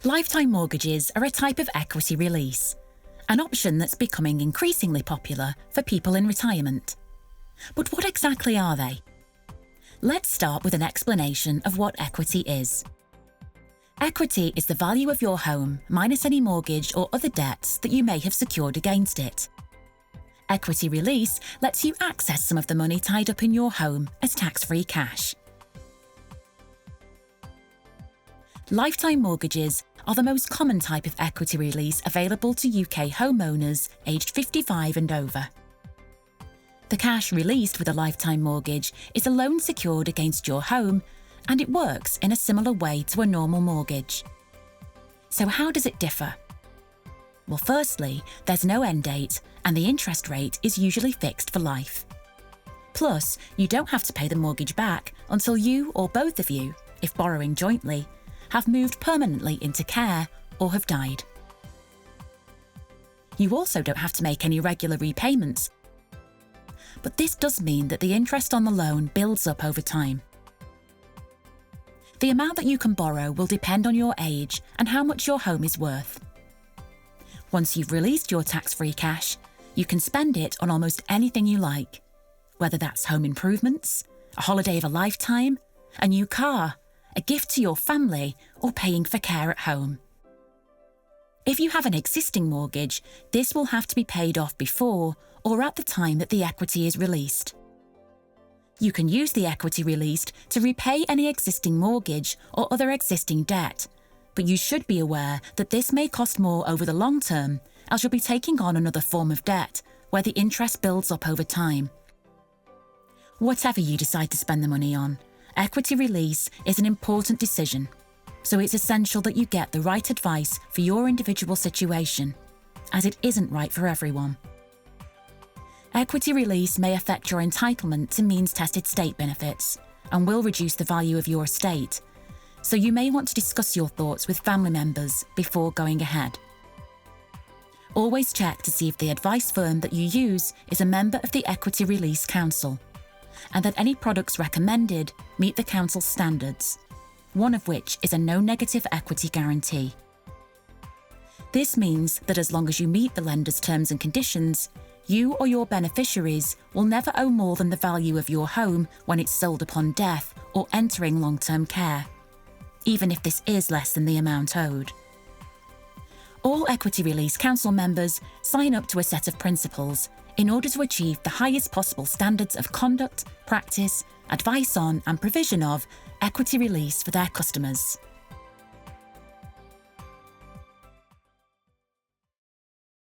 Lifetime mortgages are a type of equity release, an option that's becoming increasingly popular for people in retirement. But what exactly are they? Let's start with an explanation of what equity is. Equity is the value of your home minus any mortgage or other debts that you may have secured against it. Equity release lets you access some of the money tied up in your home as tax-free cash. Lifetime mortgages are the most common type of equity release available to UK homeowners aged 55 and over. The cash released with a lifetime mortgage is a loan secured against your home, and it works in a similar way to a normal mortgage. So how does it differ? Well, firstly, there's no end date, and the interest rate is usually fixed for life. Plus, you don't have to pay the mortgage back until you or both of you, if borrowing jointly, have moved permanently into care or have died. You also don't have to make any regular repayments, but this does mean that the interest on the loan builds up over time. The amount that you can borrow will depend on your age and how much your home is worth. Once you've released your tax-free cash, you can spend it on almost anything you like, whether that's home improvements, a holiday of a lifetime, a new car, a gift to your family, or paying for care at home. If you have an existing mortgage, this will have to be paid off before or at the time that the equity is released. You can use the equity released to repay any existing mortgage or other existing debt, but you should be aware that this may cost more over the long term, as you'll be taking on another form of debt where the interest builds up over time. Whatever you decide to spend the money on, equity release is an important decision, so it's essential that you get the right advice for your individual situation, as it isn't right for everyone. Equity release may affect your entitlement to means-tested state benefits and will reduce the value of your estate, so you may want to discuss your thoughts with family members before going ahead. Always check to see if the advice firm that you use is a member of the Equity Release Council, and that any products recommended meet the Council's standards, one of which is a no negative equity guarantee. This means that as long as you meet the lender's terms and conditions, you or your beneficiaries will never owe more than the value of your home when it's sold upon death or entering long-term care, even if this is less than the amount owed. All Equity Release Council members sign up to a set of principles in order to achieve the highest possible standards of conduct, practice, advice on and provision of equity release for their customers.